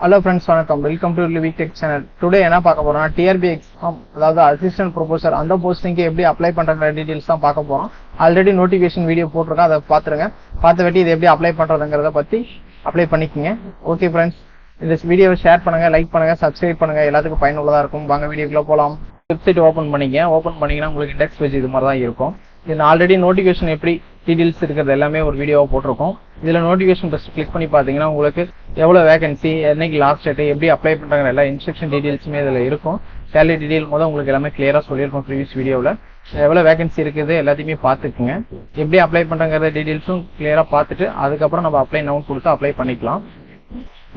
Hello friends, வணக்கம். Welcome to Livik tech channel. Today என்ன பார்க்க போறோம்னா டிஆர்பி எக்ஸாம், அதாவது அசிஸ்டன்ட் ப்ரொஃபசர் அந்த போஸ்டிங்க்கு எப்படி அப்ளை பண்றங்கிற டீடைல்ஸ் தான் பார்க்க போறோம். ஆல்ரெடி நோட்டிஃபிகேஷன் வீடியோ போட்டிருக்கேன், அதை பார்த்துருங்க. பார்த்த வெட்டி இது எப்படி அப்ளை பண்றதுங்கிறத பத்தி அப்ளை பண்ணிக்கோங்க. ஓகே ஃப்ரெண்ட்ஸ், இந்த வீடியோவை ஷேர் பண்ணுங்க, லைக் பண்ணுங்க, சப்ஸ்கிரைப் பண்ணுங்க. எல்லாத்துக்கும் பயனுள்ளதா இருக்கும். வாங்க வீடியோக்குள்ள போலாம். வெப்சைட் ஓப்பன் பண்ணீங்கன்னா உங்களுக்கு இண்டெக்ஸ் பேஜ் இது மாதிரி தான் இருக்கும். இது ஆல்ரெடி நோட்டிஃபிகேஷன் எப்படி டீடைல்ஸ் இருக்கிறது எல்லாமே ஒரு வீடியோவை போட்டிருக்கோம். இதுல நோட்டிஃபிகேஷன் ஃபர்ஸ்ட் கிளிக் பண்ணி பாத்தீங்கன்னா உங்களுக்கு எவ்வளவு வேகன்சி, என்னைக்கு லாஸ்ட் டேட், எப்படி அப்ளை பண்றாங்க எல்லா இன்ஸ்ட்ரக்ஷன் டீடைல்ஸுமே இதுல இருக்கும். சேலரி டீடைல் முதல் உங்களுக்கு எல்லாமே கிளியரா சொல்லியிருக்கோம் ப்ரீவியஸ் வீடியோவில். எவ்வளவு வேகன்சி இருக்குது எல்லாத்தையுமே பார்த்துக்குங்க. எப்படி அப்ளை பண்றாங்கிற டீடைல்ஸும் கிளியரா பார்த்துட்டு அதுக்கப்புறம் நம்ம அப்ளை நவுன் கொடுத்து அப்ளை பண்ணிக்கலாம்.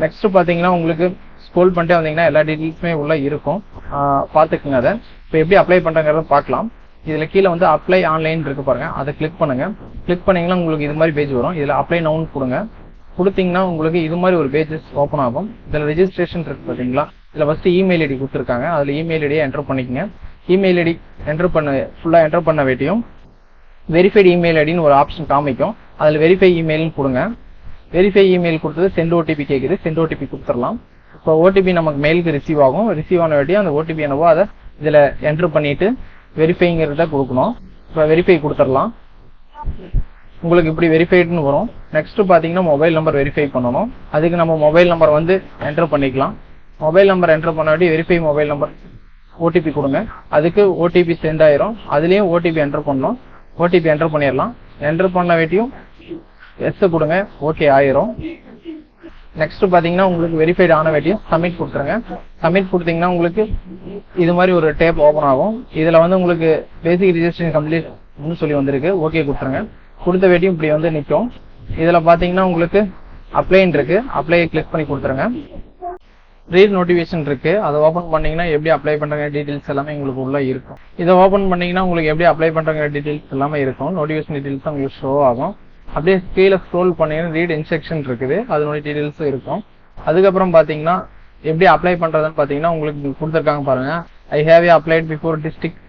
நெக்ஸ்ட் பாத்தீங்கன்னா உங்களுக்கு ஸ்க்ரோல் பண்ணிட்டே வந்தீங்கன்னா எல்லா டீடைல்ஸுமே உள்ள இருக்கும், பார்த்துக்குங்க. அதை இப்போ எப்படி அப்ளை பண்றாங்கிறத பார்க்கலாம். இதுல கீழே வந்து அப்ளை ஆன்லைன் இருக்கு பாருங்க, அதை கிளிக் பண்ணுங்க. கிளிக் பண்ணீங்கன்னா உங்களுக்கு இது மாதிரி பேஜ் வரும். இதுல அப்ளை நவுன் கொடுங்க. கொடுத்தீங்கன்னா உங்களுக்கு இது மாதிரி ஒரு பேஜஸ் ஓப்பன் ஆகும். இதுல ரெஜிஸ்ட்ரேஷன் இருக்கு பாத்தீங்களா, இதுல ஃபர்ஸ்ட் இமெயில் ஐடி கொடுத்துருக்காங்க. அதுல இமெயில் ஐடியை என்டர் பண்ணிக்கங்க. இமெயில் ஐடி ஃபுல்லா என்டர் பண்ண வேண்டியும் வெரிஃபைடு இமெயில் ஐடின்னு ஒரு ஆப்ஷன் காமிக்கும். அதுல வெரிஃபை இமெயில்னு கொடுங்க. வெரிஃபை இமெயில் கொடுத்தது சென்ட் ஓடிபி கேட்குது, சென்ட் ஓடிபி கொடுத்துடலாம். இப்போ ஓடிபி நமக்கு மெயிலுக்கு ரிசீவ் ஆகும். ரிசீவ் ஆன வேண்டியும் அந்த ஓடிபி என்னவோ அதை இதுல என்டர் பண்ணிட்டு வெரிஃபைங்கிறத கொடுக்கணும். இப்போ வெரிஃபை கொடுத்துடலாம். உங்களுக்கு இப்படி வெரிஃபைடுன்னு வரும். நெக்ஸ்ட் பாத்தீங்கன்னா மொபைல் நம்பர் வெரிஃபை பண்ணணும். அதுக்கு நம்ம மொபைல் நம்பர் வந்து என்டர் பண்ணிக்கலாம். மொபைல் நம்பர் என்டர் பண்ண வேண்டிய வெரிஃபை மொபைல் நம்பர் ஓடிபி கொடுங்க. அதுக்கு ஓடிபி சென்ட் ஆயிரும். அதுலயும் ஓடிபி என்டர் பண்ணணும். ஓடிபி என்டர் பண்ணிடலாம். என்டர் பண்ண வேண்டியும் எஸ் கொடுங்க, ஓகே ஆயிரும். நெக்ஸ்ட் பாத்தீங்கன்னா உங்களுக்கு வெரிஃபைட் ஆன வேண்டியும் சப்மிட் கொடுத்துருங்க. சப்மிட் கொடுத்தீங்கன்னா உங்களுக்கு இது மாதிரி ஒரு டேப் ஓபன் ஆகும். இதுல வந்து உங்களுக்கு பேசிக் ரிஜிஸ்ட்ரேஷன் கம்ப்ளீட் சொல்லி வந்திருக்கு, ஓகே கொடுத்துருங்க. கொடுத்த வேண்டியும் இப்படி வந்து நிற்கும். இதுல பாத்தீங்கன்னா உங்களுக்கு அப்ளைன் இருக்கு, அப்ளை கிளிக் பண்ணி கொடுத்துருங்க. ரீட் நோட்டிஃபிகேஷன் இருக்கு, அதை ஓபன் பண்ணீங்கன்னா எப்படி அப்ளை பண்றாங்க டீடைல்ஸ் எல்லாமே உங்களுக்கு உள்ள இருக்கும். இதை ஓபன் பண்ணீங்கன்னா உங்களுக்கு எப்படி அப்ளை பண்றாங்க டீடைல்ஸ் எல்லாமே இருக்கும். நோட்டிஃபிகேஷன் டீடைல்ஸ் தான் உங்களுக்கு ஷோ ஆகும். அப்படியே கீழே ஸ்க்ரோல் பண்ணீங்கன்னா ரீட் இன்ஸ்ட்ரக்ஷன் இருக்குது, அதனுடைய டீடைல்ஸ் இருக்கும். அதுக்கப்புறம் பாத்தீங்கன்னா எப்படி அப்ளை பண்றதுன்னு பாத்தீங்கன்னா உங்களுக்கு கொடுத்துருக்காங்க பாருங்க. I have applied before district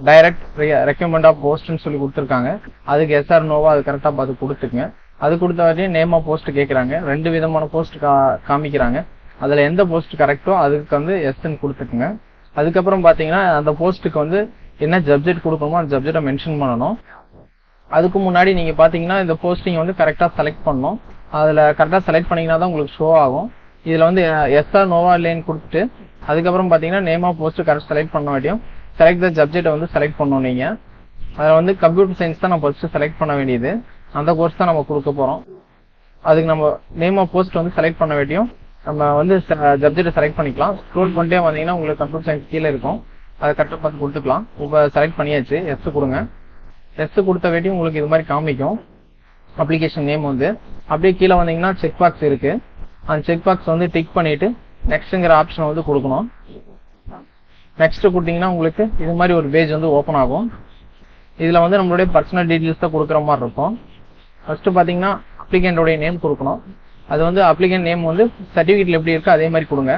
direct recommend of போஸ்ட்னு சொல்லி கொடுத்துருக்காங்க. அதுக்கு எஸ்ஆர் நோவா அது கரெக்டா பார்த்து கொடுத்துக்குங்க. அது கொடுத்த வரையும் நேம் ஆஃப் போஸ்ட் கேட்கறாங்க. 2 விதமான போஸ்ட் காமிக்கிறாங்க. அதுல எந்த போஸ்ட் கரெக்டோ அதுக்கு வந்து எஸ்ன்னு கொடுத்துக்குங்க. அதுக்கப்புறம் பாத்தீங்கன்னா அந்த போஸ்ட்டுக்கு வந்து என்ன சப்ஜெக்ட் கொடுக்கணுமோ அந்த சப்ஜெக்டை மென்ஷன் பண்ணணும். அதுக்கு முன்னாடி நீங்க பாத்தீங்கன்னா இந்த போஸ்டிங் வந்து கரெக்டா செலக்ட் பண்ணணும். அதுல கரெக்டா செலக்ட் பண்ணீங்கன்னா தான் உங்களுக்கு ஷோ ஆகும். இதுல வந்து எஸ்ஆர் நோவா இல்லைன்னு கொடுத்துட்டு அதுக்கப்புறம் பாத்தீங்கன்னா name of post correct select பண்ண வேண்டியும் செலக்ட் த சப்ஜெக்டை வந்து செலக்ட் பண்ணணும். நீங்க அதுல வந்து கம்ப்யூட்டர் சயின்ஸ் தான் நம்ம ஃபர்ஸ்ட் செலக்ட் பண்ண வேண்டியது, அந்த கோர்ஸ் தான் நம்ம கொடுக்க போறோம். அதுக்கு நம்ம நேம் ஆஃப் போஸ்ட் வந்து செலக்ட் பண்ண வேண்டியும் நம்ம வந்து சப்ஜெக்டை செலக்ட் பண்ணிக்கலாம். ஸ்க்ரோல் பண்ணிட்டே வந்தீங்கன்னா உங்களுக்கு கம்ப்யூட்டர் சயின்ஸ் கீழே இருக்கும், அதை கரெக்டா பார்த்து கொடுத்துக்கலாம். இப்போ செலக்ட் பண்ணியாச்சு, எஸ் கொடுங்க. எஸ் கொடுத்த வேண்டியும் உங்களுக்கு இது மாதிரி காமிக்கும் அப்ளிகேஷன் நேம் வந்து. அப்படியே கீழே வந்தீங்கன்னா செக் பாக்ஸ் இருக்கு, அந்த செக் பாக்ஸ் வந்து டிக் பண்ணிட்டு நெக்ஸ்ட்ங்கிற ஆப்ஷன் வந்து கொடுக்கணும். நெக்ஸ்ட் கொடுத்தீங்கன்னா உங்களுக்கு இது மாதிரி ஒரு பேஜ் வந்து ஓப்பன் ஆகும். இதுல வந்து நம்மளுடைய பர்சனல் டீடைல்ஸ் தான் கொடுக்குற மாதிரி இருக்கும். ஃபர்ஸ்ட் பாத்தீங்கன்னா அப்ளிகண்டோடைய நேம் கொடுக்கணும். அது வந்து அப்ளிகண்ட் நேம் வந்து சர்டிபிகேட்ல எப்படி இருக்கு அதே மாதிரி கொடுங்க.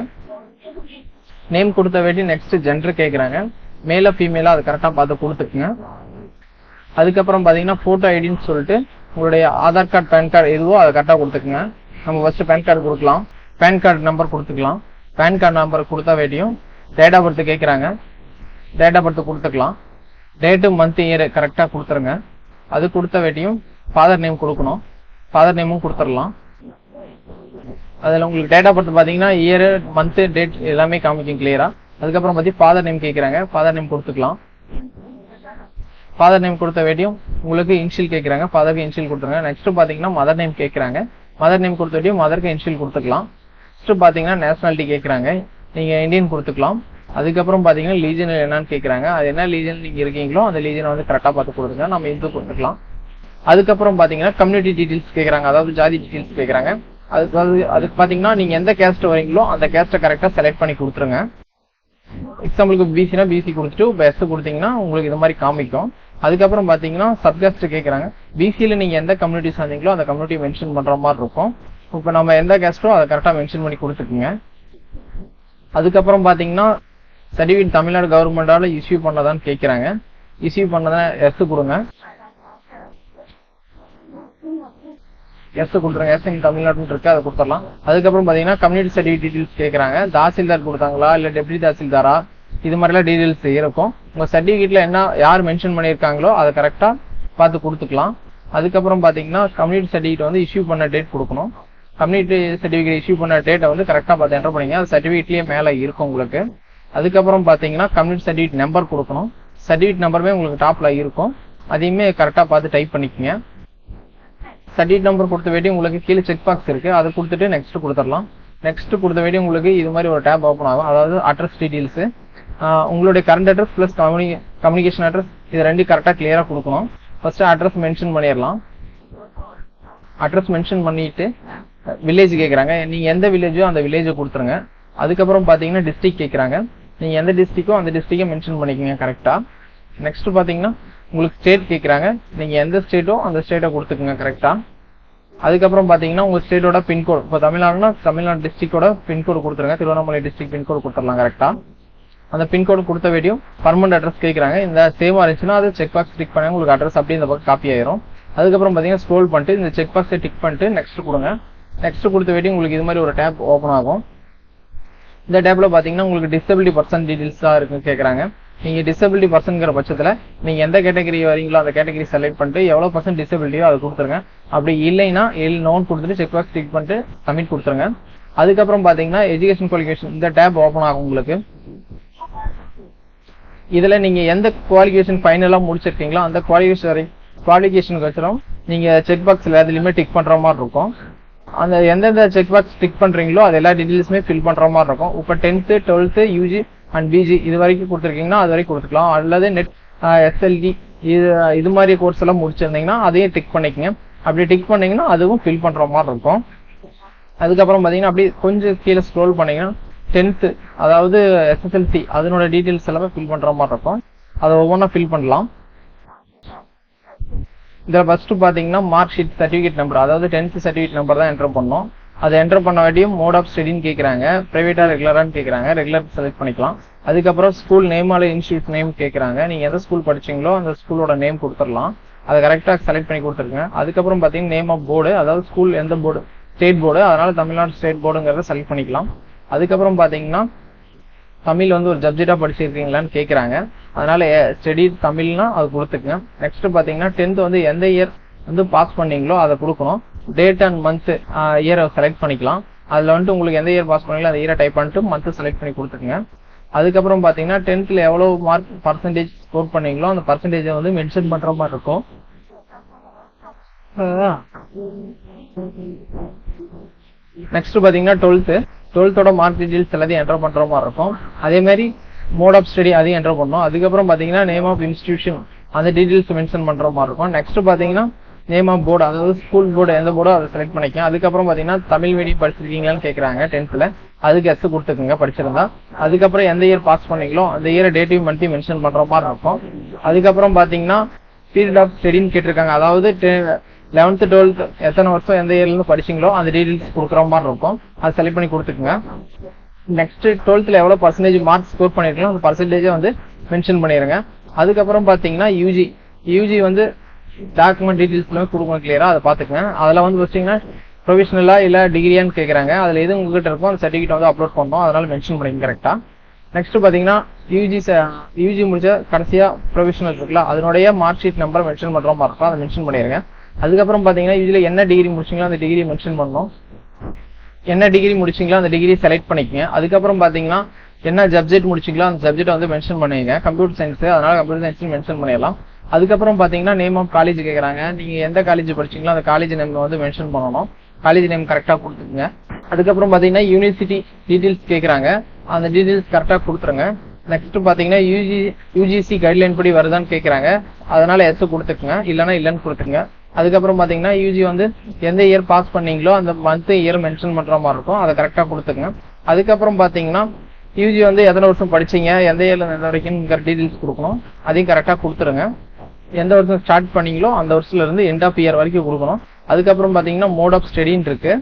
நேம் கொடுத்த வேண்டி நெக்ஸ்ட் ஜெண்டர் கேட்கறாங்க, மேலா ஃபீமேலா அதை கரெக்டா பார்த்து கொடுத்துக்குங்க. அதுக்கப்புறம் பாத்தீங்கன்னா போட்டோ ஐடின்னு சொல்லிட்டு உங்களுடைய ஆதார் கார்டு, பேன் கார்டு எதுவோ அதை கரெக்டா கொடுத்துக்குங்க. நம்ம ஃபர்ஸ்ட் பேன் கார்டு கொடுக்கலாம், பேன் கார்டு நம்பர் கொடுத்துக்கலாம். பேன் கார்டு நம்பர் கொடுத்த வேண்டியும் டேட் ஆஃப் பர்த் கேட்கறாங்க, டேட் ஆஃப் பர்த் கொடுத்துக்கலாம். டேட்டு மந்த் இயர் கரெக்டா கொடுத்துருங்க. அது கொடுத்த வேண்டியும் ஃபாதர் நேம் கொடுக்கணும், ஃபாதர் நேமும் கொடுத்துடலாம். அதுல உங்களுக்கு டேட் ஆஃப் பர்த் பாத்தீங்கன்னா இயர், மந்த், டேட் எல்லாமே காமிக்கும் கிளியரா. அதுக்கப்புறம் பாத்தி ஃபாதர் நேம் கேட்கறாங்க, ஃபாதர் நேம் கொடுத்துக்கலாம். ஃபாதர் நேம் கொடுத்த வேண்டியும் உங்களுக்கு இன்ஷியல் கேட்கறாங்க, ஃபாதருக்கு இன்ஷியல் கொடுத்துருங்க. நெக்ஸ்ட் பாத்தீங்கன்னா மதர் நேம் கேட்கறாங்க, மதர் நேம் கொடுத்த வேண்டியும் மதருக்கு இன்ஷியல் கொடுத்துக்கலாம். நெக்ஸ்ட் பாத்தீங்கன்னா நேஷனாலிட்டி கேட்கறாங்க, நீங்க இந்தியன் கொடுத்துக்கலாம். அதுக்கப்புறம் பாத்தீங்கன்னா லீஜன் என்னன்னு கேட்கறாங்க, அது என்ன லீஜன் நீங்க இருக்கீங்களோ அந்த லீஜனை வந்து கரெக்டா பார்த்து கொடுத்துங்க, நம்ம இந்து கொடுத்துக்கலாம். அதுக்கப்புறம் பாத்தீங்கன்னா கம்யூனிட்டி டீடைல்ஸ் கேட்கறாங்க, அதாவது ஜாதி டீடைல்ஸ் கேட்கறாங்க. அதுக்கு பாத்தீங்கன்னா நீங்க எந்த கேஸ்ட் வரீங்களோ அந்த கேஸ்ட்டை கரெக்டா செலக்ட் பண்ணி கொடுத்துருங்க. எக்ஸாம்பிளுக்கு பிசினா பிசி கொடுத்துட்டு எஸ் கொடுத்தீங்கன்னா உங்களுக்கு இது மாதிரி காமிக்கும். அதுக்கப்புறம் பாத்தீங்கன்னா சப்காஸ்ட் கேட்கறாங்க, பிசியில நீங்க எந்த கம்யூனிட்டி சேர்ந்தீங்களோ அந்த கம்யூனிட்டி மென்ஷன் பண்ற மாதிரி இருக்கும். இப்ப நம்ம எந்த கேஸ்டோ அதை கரெக்டா மென்ஷன் பண்ணி கொடுத்துக்குங்க. அதுக்கப்புறம் பாத்தீங்கன்னா சர்டிபிகேட் தமிழ்நாடு கவர்மெண்டால இஷ்யூ பண்ணதான்னு கேட்கறாங்க, இஷ்யூ பண்ணதான் எஸ் கொடுங்க. எஸ் கொடுத்துருங்க. எஸ் இன் தமிழ்நாடுன்னு இருக்கு, அதை கொடுத்துடலாம். அதுக்கப்புறம் பாத்தீங்கன்னா கம்யூனிட்டி சர்டிஃபிகேட் டீடைல்ஸ் கேட்கறாங்க. தாசில்தார் கொடுத்தாங்களா இல்ல டெப்யூட்டி தாசில்தாரா, இது மாதிரிலாம் டீடைல்ஸ் இருக்கும். உங்க சர்டிஃபிகேட்ல என்ன யார் மென்ஷன் பண்ணியிருக்காங்களோ அதை கரெக்டா பார்த்து கொடுத்துக்கலாம். அதுக்கப்புறம் பாத்தீங்கன்னா கம்யூனிட்டி சர்டிஃபிகேட் வந்து இஷ்யூ பண்ண டேட் கொடுக்கணும். கம்யூனிட்டி சர்டிஃபிகேட் இஷ்யூ பண்ண டேட்டை வந்து கரெக்டா பார்த்து என்டர் பண்ணீங்க. அது சர்டிஃபிகேட்லயே மேல இருக்கும் உங்களுக்கு. அதுக்கப்புறம் பாத்தீங்கன்னா கம்யூனிட்டி சர்டிஃபிகேட் நம்பர் கொடுக்கணும். சர்டிஃபிகேட் நம்பருமே உங்களுக்கு டாப்ல இருக்கும், அதையுமே கரெக்டா பார்த்து டைப் பண்ணிக்கோங்க. சர்டிஃபிகேட் நம்பர் கொடுத்த வேண்டிய உங்களுக்கு கீழே செக் பாக்ஸ் இருக்கு, அதை கொடுத்துட்டு நெக்ஸ்ட் கொடுத்துடலாம். நெக்ஸ்ட் கொடுத்த வேண்டிய உங்களுக்கு இது மாதிரி ஒரு டேப் ஓப்பன் ஆகும். அதாவது அட்ரஸ் டீடைல்ஸ், உங்களுடைய current address plus communication address இது ரெண்டும் கரெக்டா கிளியரா கொடுக்கணும். ஃபர்ஸ்ட் அட்ரஸ் மென்ஷன் பண்ணிடலாம். அட்ரஸ் மென்ஷன் பண்ணிட்டு வில்லேஜ் கேட்குறாங்க, நீங்க எந்த வில்லேஜோ அந்த வில்லேஜை கொடுத்துருங்க. அதுக்கப்புறம் பாத்தீங்கன்னா டிஸ்ட்ரிக்ட் கேட்குறாங்க, நீங்க எந்த டிஸ்ட்ரிக்டோ அந்த டிஸ்ட்ரிக்டை மென்ஷன் பண்ணிக்கோங்க கரெக்டா. நெக்ஸ்ட் பாத்தீங்கன்னா உங்களுக்கு ஸ்டேட் கேட்குறாங்க, நீங்க எந்த ஸ்டேட்டோ அந்த ஸ்டேட்டை கொடுத்துக்குங்க கரெக்டா. அதுக்கப்புறம் பாத்தீங்கன்னா உங்க ஸ்டேட்டோட பின்கோடு, இப்போ தமிழ்நாடுனா தமிழ்நாடு டிஸ்ட்ரிக்டோட பின்கோடு கொடுத்துருங்க. திருவண்ணாமலை டிஸ்ட்ரிக்ட் பின்கோடு கொடுத்துடலாம் கரெக்டா. அந்த பின்கோடு கொடுத்த வேண்டியும் பர்மனன்ட் அட்ரஸ் கேட்குறாங்க. இந்த சேவா இருந்துச்சுன்னா அது செக் பாக்ஸ் டிக் பண்ணி உங்களுக்கு அட்ரஸ் அப்படியே இந்த பக்கம் காப்பி ஆயிரும். அதுக்கப்புறம் பாத்தீங்கன்னா ஸ்க்ரோல் பண்ணிட்டு இந்த செக் பாக்ஸை டிக் பண்ணிட்டு நெக்ஸ்ட் கொடுங்க. நெக்ஸ்ட் கொடுத்த வேண்டியும் உங்களுக்கு இது மாதிரி ஒரு டேப் ஓப்பன் ஆகும். இந்த டேப்ல பாத்தீங்கன்னா உங்களுக்கு டிசபிலிட்டி பர்சன் டீடைல்ஸ் தான் இருக்கு கேட்கறாங்க. நீங்க டிசபிலிட்டி பர்சன்ங்கிற பட்சத்துல நீங்க எந்த கேட்டகரி வரீங்களோ அந்த கேட்டகரி செலக்ட் பண்ணிட்டு எவ்வளவு பர்சன்ட் டிசபிலிட்டியோ அதை கொடுத்துருங்க. அப்படி இல்லைன்னா நோன் கொடுத்துட்டு செக் பாக்ஸ் டிக் பண்ணிட்டு சப்மிட் கொடுத்துருங்க. அதுக்கப்புறம் பாத்தீங்கன்னா எஜுகேஷன் குவாலிஃபிகேஷன் இந்த டேப் ஓப்பன் ஆகும் உங்களுக்கு. இதுல நீங்க எந்த குவாலிஃபிகேஷன் ஃபைனலா முடிச்சிருக்கீங்களோ அந்த குவாலிஃபிகேஷனுக்கு வச்சிடும் நீங்க செக் பாக்ஸ்ல எதுலயுமே டிக் பண்ற மாதிரி இருக்கும். அந்த எந்தெந்த செக் பாக்ஸ் டிக் பண்றீங்களோ அது எல்லா டீடைல்ஸுமே ஃபில் பண்ற மாதிரி இருக்கும். இப்போ 10th 12th UG and PG இது வரைக்கும் கொடுத்துருக்கீங்கன்னா அது வரைக்கும் கொடுத்துக்கலாம். அல்லது நெட் எஸ்எல்டி இது மாதிரி கோர்ஸ் எல்லாம் முடிச்சிருந்தீங்கன்னா அதையும் டிக் பண்ணிக்கங்க. அப்படி டிக் பண்ணீங்கன்னா அதுவும் ஃபில் பண்ற மாதிரி இருக்கும். அதுக்கப்புறம் பாத்தீங்கன்னா அப்படி கொஞ்சம் கீழே ஸ்க்ரோல் பண்ணீங்கன்னா 10th அதாவது எஸ்எஸ்எல்சி அதனோட டீடைல்ஸ் எல்லாமே ஃபில் பண்ற மாதிரி இருக்கும். அதை ஒவ்வொன்றா ஃபில் பண்ணலாம். இதில் ஃபர்ஸ்ட் பாத்தீங்கன்னா மார்க் ஷீட் சர்டிஃபிகேட் நம்பர், அதாவது 10th சர்டிஃபிகேட் நம்பர் தான் என்டர் பண்ணணும். அதை என்டர் பண்ண வேண்டியும் மோட் ஆஃப் ஸ்டடின்னு கேட்குறாங்க, பிரைவேட்டா ரெகுலரான்னு கேட்குறாங்க. ரெகுலர் செலக்ட் பண்ணிக்கலாம். அதுக்கப்புறம் ஸ்கூல் நேம் அல்ல இன்ஸ்டியூட் நேம் கேட்குறாங்க, நீங்க எந்த ஸ்கூல் படிச்சீங்களோ அந்த ஸ்கூலோட நேம் கொடுத்துடலாம். அதை கரெக்டாக செலக்ட் பண்ணி கொடுத்துருங்க. அதுக்கப்புறம் பாத்தீங்கன்னா நேம் ஆஃப் போர்டு, அதாவது ஸ்கூல் எந்த போர்டு, ஸ்டேட் போர்டு, அதனால தமிழ்நாடு ஸ்டேட் போர்டுங்கிறத செலக்ட் பண்ணிக்கலாம். அதுக்கப்புறம் பாத்தீங்கன்னா தமிழ் வந்து ஒரு சப்ஜெக்டா படிச்சிருக்கீங்களான்னு கேட்குறாங்க, அதனால ஸ்டடி தமிழ்னா அது கொடுத்துக்குங்க. நெக்ஸ்ட் பாத்தீங்கன்னா 10th வந்து எந்த இயர் வந்து பாஸ் பண்ணீங்களோ அதை கொடுக்கணும். டேட் அண்ட் மந்த் இயரை செலக்ட் பண்ணிக்கலாம். அதுல வந்துட்டு உங்களுக்கு எந்த இயர் பாஸ் பண்ணீங்களோ அந்த இயரை டைப் பண்ணிட்டு மந்த் செலக்ட் பண்ணி கொடுத்துக்குங்க. அதுக்கப்புறம் பாத்தீங்கன்னா 10th எவ்வளவு மார்க் பர்சன்டேஜ் ஸ்கோர் பண்ணீங்களோ அந்த பர்சன்டேஜை வந்து மென்ஷன் பண்ற மாதிரி இருக்கும். நெக்ஸ்ட் பாத்தீங்கன்னா 12th மார்க் டீடைல்ஸ் எல்லாத்தையும் என்டர் பண்ற மாதிரி இருக்கும். அதே மாதிரி மோட் ஆஃப் ஸ்டடி அதையும் என்டர் பண்ணணும். அதுக்கப்புறம் பாத்தீங்கன்னா நேம் ஆஃப் இன்ஸ்டிடியூஷன் அந்த டீடைல்ஸ் மென்ஷன் பண்ற மாதிரி இருக்கும். நெக்ஸ்ட் பாத்தீங்கன்னா நேம் ஆஃப் போர்டு, அதாவது ஸ்கூல் போர்டு எந்த போர்டோ அதை செலக்ட் பண்ணிக்கலாம். அதுக்கப்புறம் பாத்தீங்கன்னா தமிழ் மீடியம் படிச்சிருக்கீங்களான்னு கேட்கறாங்க 10th அதுக்கு எஸ் கொடுத்துக்குங்க படிச்சிருந்தா. அதுக்கப்புறம் எந்த இயர் பாஸ் பண்ணீங்களோ அந்த இயரை டேட்டையும் மந்த்தையும் மென்ஷன் பண்ற மாதிரி இருக்கும். அதுக்கப்புறம் பாத்தீங்கன்னா பீரியட் ஆஃப் ஸ்டடின்னு கேட்டிருக்காங்க, அதாவது 11th 12th எத்தனை வருஷம் எந்த இயர்ல இருந்து படிச்சீங்களோ அந்த டீடைல்ஸ் கொடுக்குற மாதிரி இருக்கும். அதை செலக்ட் பண்ணி கொடுத்துக்குங்க. நெக்ஸ்ட் 12th எவ்வளவு பர்சன்டேஜ் மார்க் ஸ்கோர் பண்ணிருக்கீங்களோ அந்த பர்சன்டேஜை வந்து மென்ஷன் பண்ணிருங்க. அதுக்கப்புறம் பாத்தீங்கன்னா யூஜி வந்து டாக்குமெண்ட் டீடைல்ஸ் எல்லாமே கொடுக்கணும் கிளியரா, அதை பாத்துக்கங்க. அதுல வந்து வச்சீங்கன்னா ப்ரொஃபஷனலா இல்ல டிகிரியான்னு கேட்கறாங்க, அதுல எது உங்ககிட்ட இருக்கும் அந்த சர்டிஃபிகேட் வந்து அப்லோட் பண்ணணும், அதனால மென்ஷன் பண்ணிங்க கரெக்டா. நெக்ஸ்ட் பாத்தீங்கன்னா யூஜி முடிச்ச கடைசியா ப்ரொஃபஷனல் இருக்குல்ல அதனுடைய மார்க் ஷீட் நம்பர் மென்ஷன் பண்ற மாதிரி இருக்கும், அதை மென்ஷன் பண்ணிருங்க. அதுக்கப்புறம் பாத்தீங்கன்னா யூஜில என்ன டிகிரி முடிச்சீங்களோ அந்த டிகிரி மென்ஷன் பண்ணணும். என்ன டிகிரி முடிச்சீங்களோ அந்த டிகிரி செலக்ட் பண்ணிக்கங்க. அதுக்கப்புறம் பாத்தீங்கன்னா என்ன சப்ஜெக்ட் முடிச்சீங்களோ அந்த சப்ஜெக்ட் வந்து மென்ஷன் பண்ணுவீங்க. கம்ப்யூட்டர் சயின்ஸ், அதனால கம்ப்யூட்டர் சயின்ஸ் மென்ஷன் பண்ணிடலாம். அதுக்கப்புறம் பாத்தீங்கன்னா நேம் ஆஃப் காலேஜ் கேட்கறாங்க, நீங்க எந்த காலேஜ் படிச்சீங்களோ அந்த காலேஜ் நேம் வந்து மென்ஷன் பண்ணணும். காலேஜ் நேம் கரெக்டா கொடுத்துருங்க. அதுக்கப்புறம் பாத்தீங்கன்னா யூனிவர்சிட்டி டீடைல்ஸ் கேட்கறாங்க, அந்த டீடைல்ஸ் கரெக்டா கொடுத்துருங்க. நெக்ஸ்ட் பாத்தீங்கன்னா யூஜிசி கைட்லைன் படி வருதான்னு கேட்கறாங்க, அதனால எஸ் கொடுத்துக்குங்க, இல்லைன்னா இல்லன்னு கொடுத்துருங்க. அதுக்கப்புறம் பாத்தீங்கன்னா யூஜி வந்து எந்த இயர் பாஸ் பண்ணீங்களோ அந்த மந்த் இயர் மென்ஷன் பண்ற மாதிரி இருக்கும், அதை கரெக்டா கொடுத்துக்குங்க. அதுக்கப்புறம் பாத்தீங்கன்னா யூஜி வந்து எத்தனை வருஷம் படிச்சீங்க, எந்த இயர்ல எந்த வரைக்கும் டீடைல்ஸ் கொடுக்கணும், அதையும் கரெக்டா கொடுத்துருங்க. எந்த வருஷம் ஸ்டார்ட் பண்ணீங்களோ அந்த வருஷத்துல இருந்து எண்ட் ஆஃப் இயர் வரைக்கும் கொடுக்கணும். அதுக்கப்புறம் பாத்தீங்கன்னா மோட் ஆஃப் ஸ்டடின்னு இருக்கு,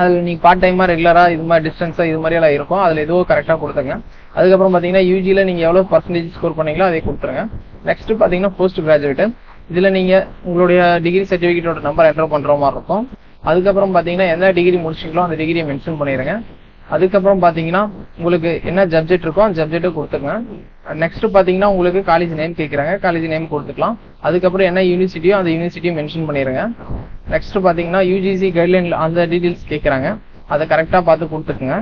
அதுல நீங்க பார்ட் டைமா ரெகுலரா இது மாதிரி டிஸ்டன்ஸா இது மாதிரி எல்லாம் இருக்கும், அதுல எதுவும் கரெக்டா கொடுத்துங்க. அதுக்கப்புறம் பாத்தீங்கன்னா யூஜில நீங்க எவ்வளவு பர்சன்டேஜ் ஸ்கோர் பண்ணீங்களோ அதை கொடுத்துருங்க. நெக்ஸ்ட் பாத்தீங்கன்னா போஸ்ட் கிராஜுவேட், இதுல நீங்க உங்களுடைய டிகிரி சர்டிபிகேட்டோட நம்பர் என்டர் பண்ற மாதிரி இருக்கும். அதுக்கப்புறம் பாத்தீங்கன்னா எந்த டிகிரி முடிச்சீங்களோ அந்த டிகிரியை மென்ஷன் பண்ணிடுங்க. அதுக்கப்புறம் பாத்தீங்கன்னா உங்களுக்கு என்ன சப்ஜெக்ட் இருக்கோ அந்த சப்ஜெக்ட்டை கொடுத்துருங்க. நெக்ஸ்ட் பாத்தீங்கன்னா உங்களுக்கு காலேஜ் நேம் கேட்கறாங்க, காலேஜ் நேம் கொடுத்துக்கலாம். அதுக்கப்புறம் என்ன யூனிவர்சிட்டியோ அந்த யூனிவர்சிட்டியை மென்ஷன் பண்ணிடுங்க. நெக்ஸ்ட் பாத்தீங்கன்னா யூஜிசி கைட்லைன் அந்த டீடைல்ஸ் கேட்கறாங்க, அதை கரெக்டா பார்த்து கொடுத்துக்குங்க.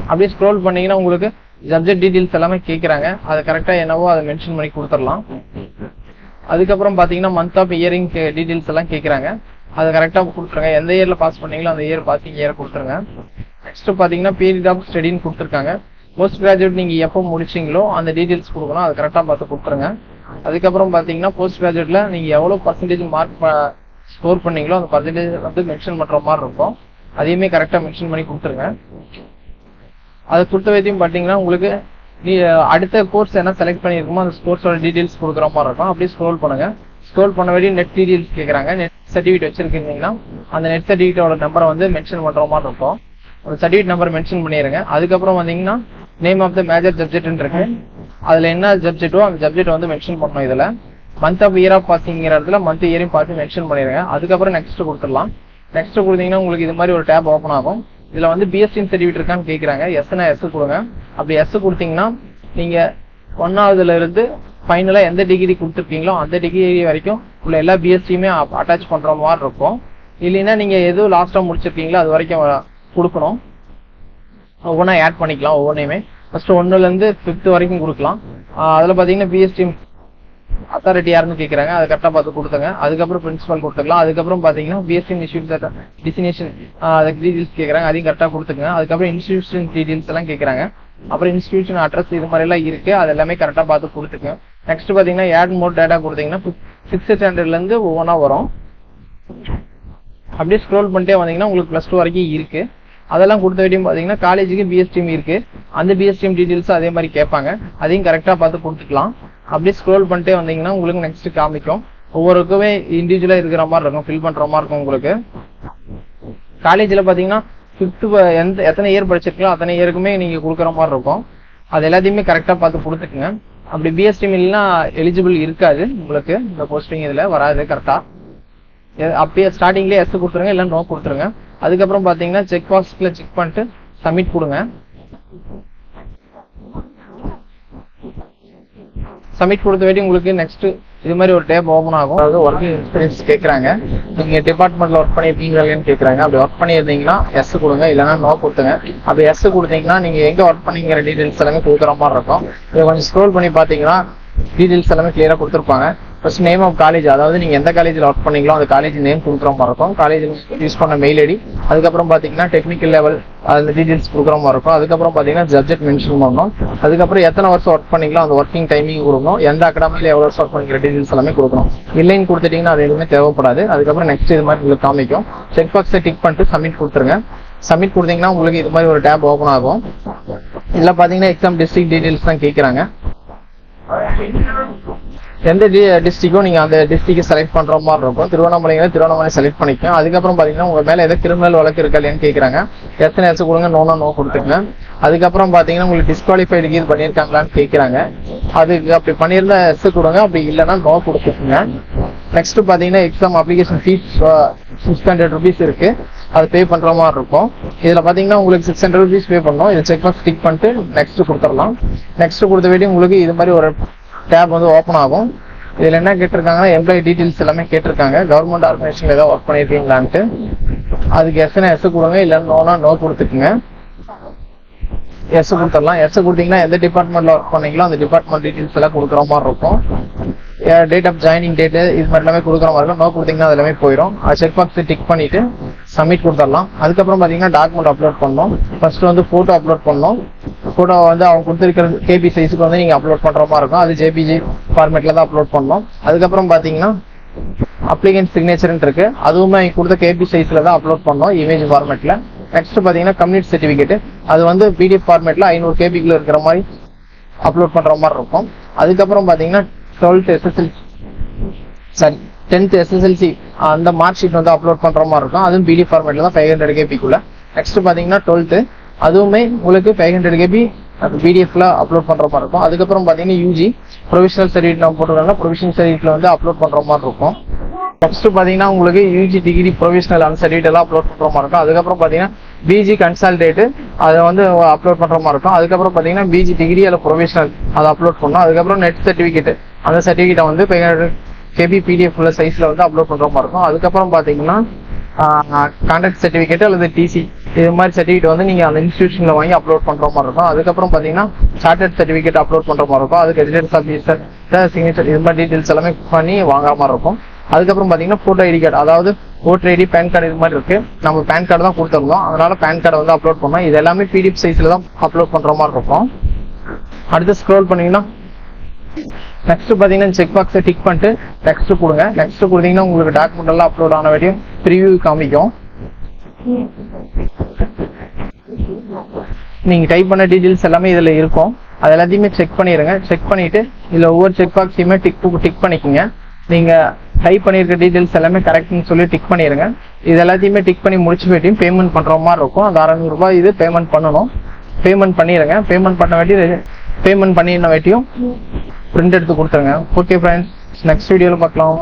அப்படியே ஸ்க்ரோல் பண்ணீங்கன்னா உங்களுக்கு சப்ஜெக்ட் டீடைல்ஸ் எல்லாமே கேட்கறாங்க, அதை கரெக்டா என்னவோ அதை மென்ஷன் பண்ணி கொடுத்துடலாம். அதுக்கப்புறம் பாத்தீங்கன்னா மந்த் ஆஃப் இயரிங் டீடைல்ஸ் எல்லாம் கேட்கறாங்க, அதை கரெக்டா கொடுத்துருங்க. எந்த இயர்ல பாஸ் பண்ணீங்களோ அந்த இயர் பாசிங் இயர் கொடுத்துருங்க. நெக்ஸ்ட் பாத்தீங்கன்னா பீரியட் ஆஃப் ஸ்டடின்னு கொடுத்துருக்காங்க. போஸ்ட் கிராஜுவேட் நீங்க எப்போ முடிச்சீங்களோ அந்த டீடைல்ஸ் கொடுக்கணும், அதை கரெக்டா பார்த்து கொடுத்துருங்க. அதுக்கப்புறம் பாத்தீங்கன்னா போஸ்ட் கிராஜுவேட்ல நீங்க எவ்வளவு பர்சன்டேஜ் மார்க் ஸ்கோர் பண்ணீங்களோ அந்த பர்சன்டேஜ் வந்து மென்ஷன் பண்ற மாதிரி இருக்கும், அதையுமே கரெக்டா மென்ஷன் பண்ணி கொடுத்துருங்க. அதை கொடுத்த வரைக்கும் பாத்தீங்கன்னா உங்களுக்கு அடுத்த கோர்ஸ் என்ன செலக்ட் பண்ணிருக்கோமோ அந்த கோர்ஸோட டீடைல்ஸ் கொடுக்குற மாதிரி இருக்கும். அப்படியே ஸ்க்ரோல் பண்ணுங்க. ஸ்க்ரோல் பண்ண வேண்டிய நெட் டீடைல்ஸ் கேட்கறாங்க. நெட் சர்டிஃபிகேட் வச்சிருக்கீங்கன்னா அந்த நெட் சர்டிஃபிகேட்டோட நம்பரை வந்து மென்ஷன் பண்ற மாதிரி இருக்கும். ஒரு சர்டிஃபிகேட் நம்பர் மென்ஷன் பண்ணிடுங்க. அதுக்கப்புறம் வந்தீங்கன்னா name of the major subject இருக்கு, அதுல என்ன சப்ஜெக்டோ அந்த சப்ஜெக்ட் வந்து மென்ஷன் பண்ணணும். இதுல மந்த் ஆஃப் இயர் ஆஃப் பாசிங்கிற இடத்துல மந்த் இயரையும் பார்த்து மென்ஷன் பண்ணிடுங்க. அதுக்கப்புறம் நெக்ஸ்ட் கொடுத்துடலாம். நெக்ஸ்ட் கொடுத்தீங்கன்னா உங்களுக்கு இது மாதிரி ஒரு டேப் ஓப்பன் ஆகும். இதுல வந்து பிஎஸ்டி சர்டிஃபிகேட் இருக்கான்னு கேட்கறாங்க. எஸ்னா எஸ் கொடுங்க. அப்படி எஸ் கொடுத்தீங்கன்னா நீங்க 1ஆவதுல இருந்து ஃபைனலா எந்த டிகிரி கொடுத்துருக்கீங்களோ அந்த டிகிரி வரைக்கும் உள்ள எல்லா பிஎஸ்டியுமே அட்டாச் பண்ற மாதிரி இருக்கும். இல்லைன்னா நீங்க எதுவும் லாஸ்டா முடிச்சிருக்கீங்களோ அது வரைக்கும் கொடுக்கணும். ஒவ்வொன்றா ஆட் பண்ணிக்கலாம். ஒவ்வொன்றையுமே ஃபர்ஸ்ட் 1ல இருந்து 5th வரைக்கும் கொடுக்கலாம். அதுல பாத்தீங்கன்னா பிஎஸ்டி அத்தாரிட்டி யாருன்னு கேட்கறாங்க, அதை கரெக்டா பார்த்து கொடுத்துங்க. அதுக்கப்புறம் பிரின்சிபல் கொடுத்துக்கலாம். அதுக்கப்புறம் பாத்தீங்கன்னா பிஎஸ்சி இன்ஸ்டியூட் டெஸ்டினேஷன் அதுக்கு டீடைல்ஸ் கேட்கறாங்க, அதையும் கரெக்டா கொடுத்துங்க. அதுக்கப்புறம் இன்ஸ்டியூஷன் டீடைல்ஸ் எல்லாம் கேட்கறாங்க. அப்புறம் இன்ஸ்டியூஷன் அட்ரஸ் இது மாதிரி எல்லாம் இருக்கு, அது எல்லாமே கரெக்டா பார்த்து கொடுத்துங்க. நெக்ஸ்ட் பாத்தீங்கன்னா ஆட் மோர் டேட்டா கொடுத்தீங்கன்னா 6th ஸ்டாண்டர்ட்ல இருந்து ஒவ்வொன்றா வரும். அப்படியே ஸ்க்ரோல் பண்ணிட்டே வந்தீங்கன்னா உங்களுக்கு +2 வரைக்கும் இருக்கு. அதெல்லாம் கொடுத்த வரையும் பாத்தீங்கன்னா காலேஜுக்கு பிஎஸ்டிஎம் இருக்கு, அந்த பிஎஸ்டிஎம் டீடைல்ஸ் அதே மாதிரி கேட்பாங்க, அதையும் கரெக்டா பார்த்து கொடுத்துக்கலாம். அப்படியே ஸ்க்ரோல் பண்ணிட்டே வந்தீங்கன்னா உங்களுக்கு நெக்ஸ்ட் காமிக்கும். ஒவ்வொருக்குமே இண்டிவிஜுவலா இருக்கிற மாதிரி இருக்கும், ஃபில் பண்ற மாதிரி இருக்கும். உங்களுக்கு காலேஜ்ல பாத்தீங்கன்னா 5th எத்தனை இயர் படிச்சிருக்கீங்களோ அத்தனை இயருக்குமே நீங்க கொடுக்குற மாதிரி இருக்கும். அது எல்லாத்தையுமே கரெக்டா பார்த்து கொடுத்துக்குங்க. அப்படி பிஎஸ்டிஎம் இல்லைன்னா எலிஜிபிள் இருக்காது உங்களுக்கு, இந்த போஸ்டிங் இதுல வராது. கரெக்டா அப்பயே ஸ்டார்டிங்லேயே எஸ் கொடுத்துருங்க, இல்ல நோ கொடுத்துருங்க. அதுக்கப்புறம் பாத்தீங்கன்னா செக் பாக்ஸ்ல செக் பண்ணிட்டு சப்மிட் கொடுங்க. சப்மிட் கொடுத்த வேண்டி உங்களுக்கு நெக்ஸ்ட் இது மாதிரி ஒரு டேப் ஓபன் ஆகும். அதாவது ஒர்க்கிங் எக்ஸ்பீரியன்ஸ் கேட்கறாங்க, நீங்க டிபார்ட்மெண்ட்ல ஒர்க் பண்ணிருக்கீங்களான்னு கேட்கறாங்க. அப்படி ஒர்க் பண்ணியிருந்தீங்கன்னா எஸ் கொடுங்க, இல்லைன்னா நோ கொடுத்துங்க. அப்படி எஸ் கொடுத்தீங்கன்னா நீங்க எங்க ஒர்க் பண்ணீங்கிற டீடைல்ஸ் எல்லாமே கொடுக்குற மாதிரி இருக்கும். இதை கொஞ்சம் ஸ்க்ரோல் பண்ணி பாத்தீங்கன்னா டீடைல்ஸ் எல்லாமே கிளியரா கொடுத்துருப்பாங்க. ஃபர்ஸ்ட் நேம் ஆஃப் காலேஜ், அதாவது நீங்க எந்த காலேஜ்ல ஒர்க் பண்ணீங்களோ அந்த காலேஜ் நேம் கொடுக்குற மாதிரி இருக்கும். காலேஜ் யூஸ் பண்ண மெயில் ஐடி, அதுக்கப்புறம் பாத்தீங்கன்னா டெக்னிக்கல் லெவல் அந்த டீடைல்ஸ் கொடுக்குற மாதிரி இருக்கும். அதுக்கப்புறம் பாத்தீங்கன்னா சப்ஜெக்ட் மென்ஷன் பண்ணணும். அதுக்கப்புறம் எத்தனை வருஷம் ஒர்க் பண்ணீங்களோ அந்த ஒர்க்கிங் டைமிங் கொடுக்கணும். எந்த அகாடமில எவ்வளவு வருஷம் ஒர்க் பண்ணிக்கிற டீடைல்ஸ் எல்லாமே கொடுக்கணும். இல்லைன்னு கொடுத்துட்டீங்கன்னா அது எதுவுமே தேவைப்படாது. அதுக்கப்புறம் நெக்ஸ்ட் இது மாதிரி உங்களுக்கு காமிக்கும். செக் பாக்ஸை டிக் பண்ணிட்டு சப்மிட் கொடுத்துருங்க. சப்மிட் கொடுத்தீங்கன்னா உங்களுக்கு இது மாதிரி ஒரு டேப் ஓபன் ஆகும். இதுல பாத்தீங்கன்னா எக்ஸாம் டிஸ்ட்ரிக்ட் டீடைல்ஸ் தான் கேட்கறாங்க. எந்த டிஸ்ட்ரிக்டோ நீங்க அந்த டிஸ்ட்ரிக்ட் செலக்ட் பண்ற மாதிரி இருக்கும். திருவண்ணாமலை செலக்ட் பண்ணிக்கோங்க. அதுக்கப்புறம் பாத்தீங்கன்னா உங்க மேல ஏதாவது கிரிமினல் வழக்கு இருக்கா இல்லையான்னு கேட்கறாங்க. எத்தனை எஸ் கொடுங்க, நோ கொடுத்துருங்க. அதுக்கப்புறம் பாத்தீங்கன்னா உங்களுக்கு டிஸ்குவாலிஃபைடு இது பண்ணிருக்காங்களான்னு கேட்கறாங்க. அதுக்கு அப்படி பண்ணியிருந்தா எஸ் கொடுங்க, அப்படி இல்லைன்னா நோ கொடுத்துருங்க. நெக்ஸ்ட் பாத்தீங்கன்னா எக்ஸாம் அப்ளிகேஷன் ஃபீஸ் 600 rupees இருக்கு, அது பே பண்ற மாதிரி இருக்கும். இதுல பாத்தீங்கன்னா உங்களுக்கு 600 rupees பே பண்ணணும். இதை செக் பாக்ஸ் டிக் பண்ணிட்டு நெக்ஸ்ட் கொடுத்துடலாம். நெக்ஸ்ட் கொடுத்த வேண்டிய உங்களுக்கு இது மாதிரி ஒரு டேப் வந்து ஓப்பன் ஆகும். இதுல என்ன கேட்டிருக்காங்கன்னா எம்ப்ளாயி டீடைல்ஸ் எல்லாமே கேட்டிருக்காங்க. கவர்மெண்ட் ஆர்கனைசேஷன்ல ஏதாவது ஒர்க் பண்ணிருக்கீங்களான்ட்டு. அதுக்கு எஸ்னா எஸ் கொடுங்க, இல்லைன்னா நோ கொடுத்துக்குங்க. எஸ் கொடுத்துடலாம். எஸ் கொடுத்தீங்கன்னா எந்த டிபார்ட்மெண்ட்ல ஒர்க் பண்ணீங்களோ அந்த டிபார்ட்மெண்ட் டீடைல்ஸ் எல்லாம் கொடுக்குற மாதிரி இருக்கும். டேட் ஆஃப் ஜாயினிங் டேட் இது மாதிரி எல்லாமே கொடுக்குற மாதிரி இருக்கும். நோ கொடுத்தீங்கன்னா அது எல்லாமே போயிடும். அது செக் பாக்ஸ் டிக் பண்ணிட்டு சப்மிட் கொடுத்துடலாம். அதுக்கப்புறம் பாத்தீங்கன்னா டாக்குமெண்ட் அப்லோட் பண்ணணும். ஃபர்ஸ்ட் வந்து போட்டோ அப்லோட் பண்ணணும். போட்டோ வந்து அவங்க கொடுத்துருக்கிற கேபி சைஸுக்கு வந்து நீங்க அப்லோட் பண்ற மாதிரி இருக்கும். அது ஜேபிஜி ஃபார்மேட்ல தான் அப்லோட் பண்ணணும். அதுக்கப்புறம் பாத்தீங்கன்னா அப்ளிகன்ட் சிக்னேச்சர் இருக்கு, அதுவுமே அவங்க கொடுத்த கேபி சைஸ்ல தான் அப்லோட் பண்ணணும், இமேஜ் ஃபார்மேட்ல. நெக்ஸ்ட் பாத்தீங்கன்னா கம்யூனிட்டி சர்டிபிகேட், அது வந்து பிடிஎஃப் ஃபார்மேட்ல 500 KB இருக்கிற மாதிரி அப்லோட் பண்ற மாதிரி இருக்கும். அதுக்கப்புறம் பாத்தீங்கன்னா 10th SSLC அந்த மார்க் ஷீட் வந்து அப்லோட் பண்ற மாதிரி இருக்கும். அதுவும் பிடிஎஃப் ஃபார்மேட்ல தான் 500 KB குள்ள. நெக்ஸ்ட் பாத்தீங்கன்னா 12th, அதுவுமே உங்களுக்கு 500 KB அது பிடிஎஃப்ல அப்லோட் பண்ற மாதிரி இருக்கும். அதுக்கப்புறம் பாத்தீங்கன்னா யூஜி ப்ரொவிஷனல் சர்டிஃபிகேட் நம்ம போட்டுருக்காங்க, ப்ரொவிஷனல் சர்டிஃபிகேட்ல வந்து அப்லோட் பண்ற மாதிரி இருக்கும். ஃபர்ஸ்ட் பாத்தீங்கன்னா உங்களுக்கு யூஜி டிகிரி ப்ரொவிஷனல் அந்த சர்டிஃபிகேட் எல்லாம் அப்லோட் பண்ற மாதிரி இருக்கும். அதுக்கப்புறம் பாத்தீங்கன்னா பிஜி கன்சல்டேட் அதை வந்து அப்லோட் பண்ற மாதிரி இருக்கும். அதுக்கப்புறம் பாத்தீங்கன்னா பிஜி டிகிரி அல்ல ப்ரொவிஷனல் அதை அப்லோட் பண்ணணும். அதுக்கப்புறம் நெட் சர்டிஃபிகேட் அந்த சர்டிஃபிகேட்டை வந்து கேபி பிடிஎஃப் உள்ள சைஸ்ல வந்து அப்லோட் பண்ற மாதிரி இருக்கும். அதுக்கப்புறம் பாத்தீங்கன்னா கான்ட்ராக்ட் சர்டிஃபிகேட் அல்லது டிசி இது மாதிரி சர்டிஃபிகேட் வந்து நீங்க அந்த இன்ஸ்டிடியூஷன்ல வாங்கி அப்லோட் பண்ற மாதிரி இருக்கும். அதுக்கப்புறம் பாத்தீங்கன்னா சார்ட்டர்ட் சர்டிஃபிகேட் அப்லோட் பண்ற மாதிரி இருக்கும். அதுக்கு எடிட்டர்ஸ் ஆஃபீஸர் சிக்னேச்சர் இது மாதிரி டீடைல்ஸ் எல்லாமே பண்ணி வாங்குற மாதிரி இருக்கும். அதுக்கப்புறம் பாத்தீங்கன்னா போட்டோ ஐடி கார்டு, அதாவது ஓட்டர் ஐடி பேன் கார்டு இது மாதிரி இருக்கு. நம்ம பேன் கார்டு தான் கொடுத்துருந்தோம், அதனால பேன் கார்டை வந்து அப்லோட் பண்ணோம். இது எல்லாமே பிடிஎஃப் சைஸ்ல தான் அப்லோட் பண்ற மாதிரி இருக்கும். அடுத்து ஸ்க்ரோல் பண்ணீங்கன்னா நெக்ஸ்ட் பாத்தீங்கன்னா செக் பாக்ஸை டிக் பண்ணிட்டு நெக்ஸ்ட் கொடுங்க. நெக்ஸ்ட் கொடுத்தீங்கன்னா உங்களுக்கு டாக்குமெண்ட் எல்லாம் அப்லோட் ஆன வரையும் ப்ரிவியூ காமிக்கும். நீங்க டைப் பண்ண டீடைல்ஸ் எல்லாமே இதுல இருக்கும். அது எல்லாத்தையுமே செக் பண்ணிடுங்க. செக் பண்ணிட்டு இதுல ஒவ்வொரு செக் பாக்ஸையுமே டிக் பண்ணிக்கோங்க. நீங்க டைப் பண்ணிருக்க டீடைல்ஸ் எல்லாமே கரெக்ட்னு சொல்லி டிக் பண்ணிடுங்க. இது எல்லாத்தையுமே டிக் பண்ணி முடிச்சு போயிட்டு பேமெண்ட் பண்ற மாதிரி இருக்கும். அந்த 600 ரூபாய் இது பேமெண்ட் பண்ணணும். பேமெண்ட் பண்ணிடுங்க. பேமெண்ட் பண்ணின வேட்டியும் பிரிண்ட் எடுத்து கொடுத்துருங்க. ஓகே ஃப்ரெண்ட்ஸ், நெக்ஸ்ட் வீடியோல பார்க்கலாம்.